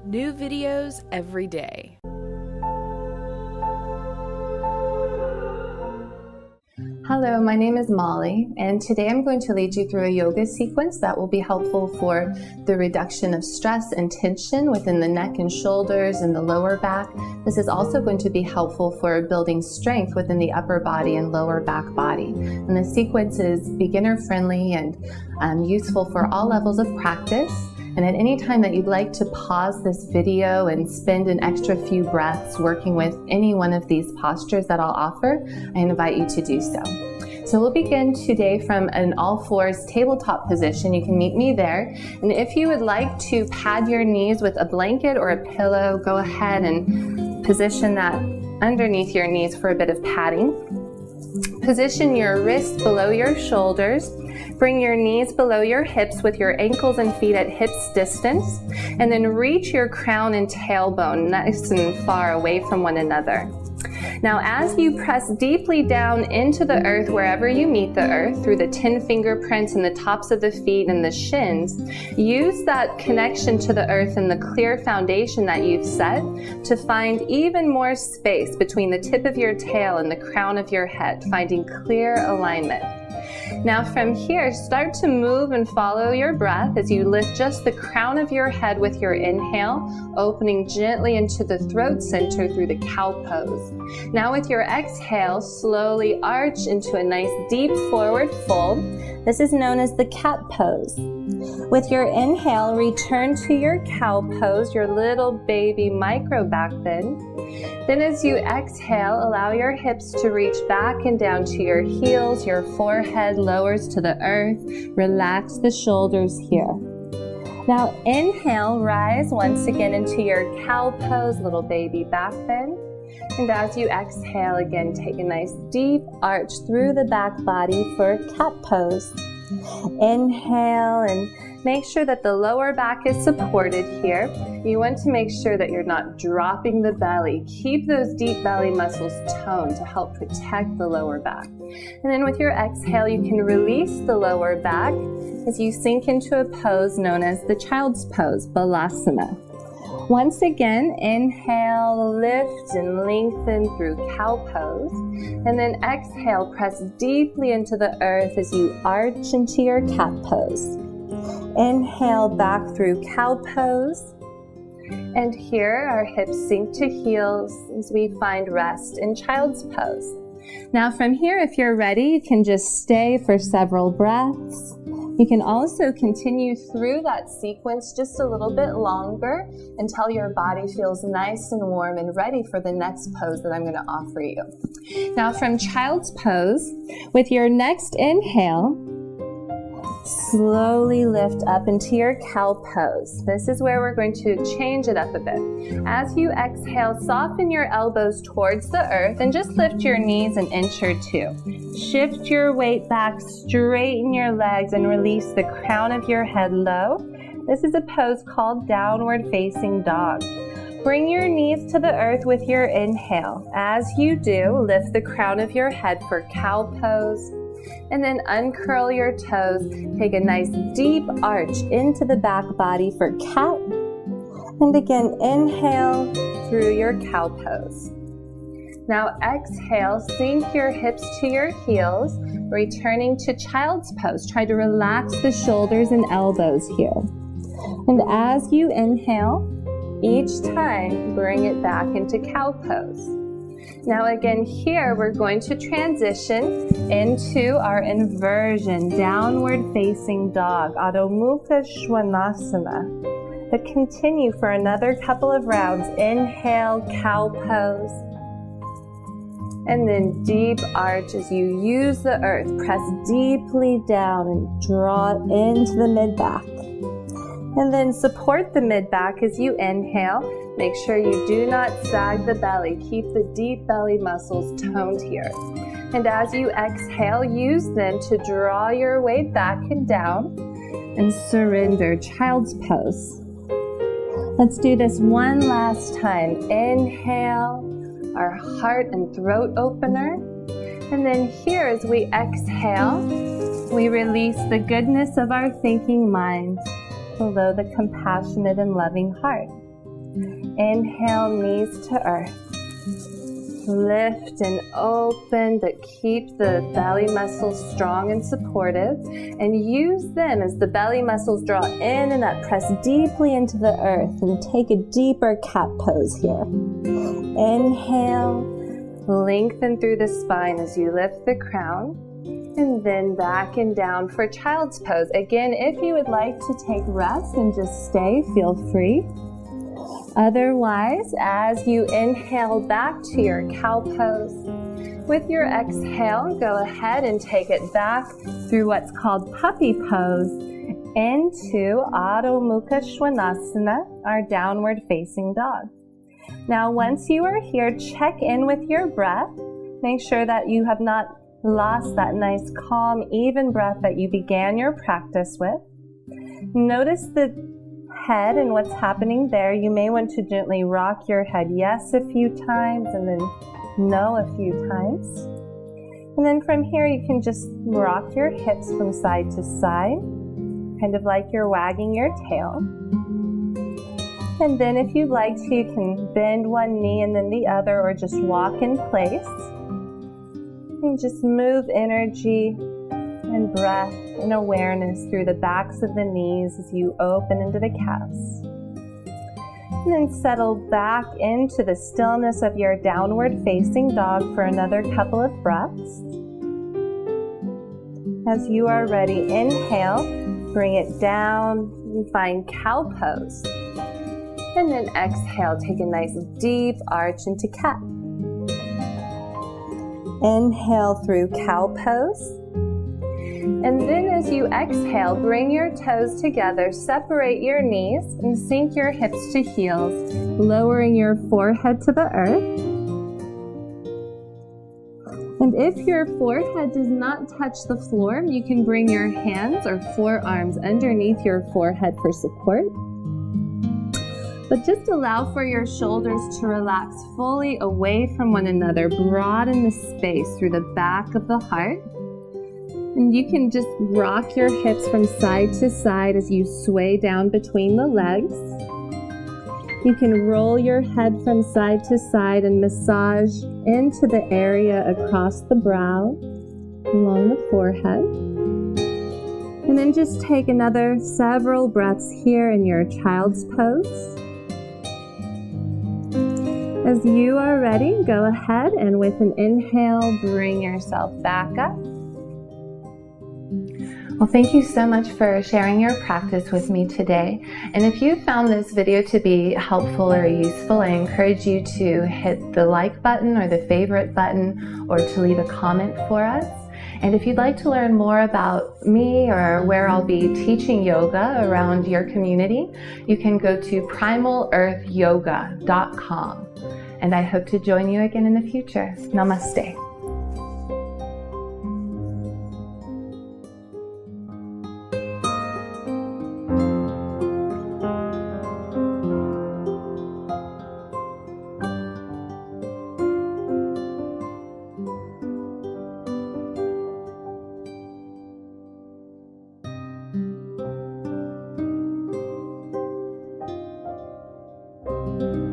New videos every day. Hello, my name is Molly, and today I'm going to lead you through a yoga sequence that will be helpful for the reduction of stress and tension within the neck and shoulders and the lower back. This is also going to be helpful for building strength within the upper body and lower back body. And the sequence is beginner friendly and useful for all levels of practice. And at any time that you'd like to pause this video and spend an extra few breaths working with any one of these postures that I'll offer, I invite you to do so. So we'll begin today from an all fours tabletop position. You can meet me there. And if you would like to pad your knees with a blanket or a pillow, go ahead and position that underneath your knees for a bit of padding. Position your wrists below your shoulders. Bring your knees below your hips with your ankles and feet at hips distance, and then reach your crown and tailbone nice and far away from one another. Now, as you press deeply down into the earth wherever you meet the earth, through the 10 fingerprints and the tops of the feet and the shins, use that connection to the earth and the clear foundation that you've set to find even more space between the tip of your tail and the crown of your head, finding clear alignment. Now from here, start to move and follow your breath as you lift just the crown of your head with your inhale, opening gently into the throat center through the cow pose. Now with your exhale, slowly arch into a nice deep forward fold. This is known as the cat pose. With your inhale, return to your cow pose, your little baby micro back bend. Then as you exhale, allow your hips to reach back and down to your heels, your forehead lowers to the earth. Relax the shoulders here. Now inhale, rise once again into your cow pose, little baby back bend. And as you exhale again, take a nice deep arch through the back body for cat pose. Inhale and make sure that the lower back is supported here. You want to make sure that you're not dropping the belly. Keep those deep belly muscles toned to help protect the lower back. And then with your exhale, you can release the lower back as you sink into a pose known as the child's pose, Balasana. Once again, inhale, lift and lengthen through cow pose. And then exhale, press deeply into the earth as you arch into your cat pose. Inhale back through cow pose. And here our hips sink to heels as we find rest in child's pose. Now from here, if you're ready, you can just stay for several breaths. You can also continue through that sequence just a little bit longer until your body feels nice and warm and ready for the next pose that I'm going to offer you. Now from child's pose, with your next inhale, slowly lift up into your cow pose. This is where we're going to change it up a bit. As you exhale, soften your elbows towards the earth and just lift your knees an inch or two. Shift your weight back, straighten your legs, and release the crown of your head low. This is a pose called downward facing dog. Bring your knees to the earth with your inhale. As you do, lift the crown of your head for cow pose. And then uncurl your toes. Take a nice deep arch into the back body for cat. And again, inhale through your cow pose. Now exhale, sink your hips to your heels, returning to child's pose. Try to relax the shoulders and elbows here. And as you inhale, each time bring it back into cow pose. Now again here, we're going to transition into our inversion, downward facing dog, Adho Mukha Svanasana. But continue for another couple of rounds. Inhale, cow pose. And then deep arch as you use the earth. Press deeply down and draw it into the mid-back. And then support the mid-back as you inhale. Make sure you do not sag the belly. Keep the deep belly muscles toned here. And as you exhale, use them to draw your weight back and down and surrender, child's pose. Let's do this one last time. Inhale, our heart and throat opener. And then here as we exhale, we release the goodness of our thinking mind below the compassionate and loving heart. Inhale, knees to earth. Lift and open, but keep the belly muscles strong and supportive, and use them as the belly muscles draw in and up. Press deeply into the earth and take a deeper cat pose here. Inhale, lengthen through the spine as you lift the crown, and then back and down for child's pose. Again, if you would like to take rest and just stay, feel free. Otherwise, as you inhale back to your cow pose, with your exhale, go ahead and take it back through what's called puppy pose into Adho Mukha Svanasana, our downward facing dog. Now, once you are here, check in with your breath. Make sure that you have not lost that nice, calm, even breath that you began your practice with. Notice the head and what's happening there. You may want to gently rock your head yes a few times and then no a few times. And then from here you can just rock your hips from side to side, kind of like you're wagging your tail. And then if you'd like to, you can bend one knee and then the other, or just walk in place. And just move energy and breath and awareness through the backs of the knees as you open into the calves. And then settle back into the stillness of your downward facing dog for another couple of breaths. As you are ready, inhale, bring it down and find cow pose. And then exhale, take a nice deep arch into cat. Inhale through cow pose. And then as you exhale, bring your toes together, separate your knees, and sink your hips to heels, lowering your forehead to the earth. And if your forehead does not touch the floor, you can bring your hands or forearms underneath your forehead for support. But just allow for your shoulders to relax fully away from one another. Broaden the space through the back of the heart. And you can just rock your hips from side to side as you sway down between the legs. You can roll your head from side to side and massage into the area across the brow, along the forehead. And then just take another several breaths here in your child's pose. As you are ready, go ahead and with an inhale, bring yourself back up. Well, thank you so much for sharing your practice with me today. And if you found this video to be helpful or useful, I encourage you to hit the like button or the favorite button, or to leave a comment for us. And if you'd like to learn more about me or where I'll be teaching yoga around your community, you can go to primalearthyoga.com. And I hope to join you again in the future. Namaste. Thank you.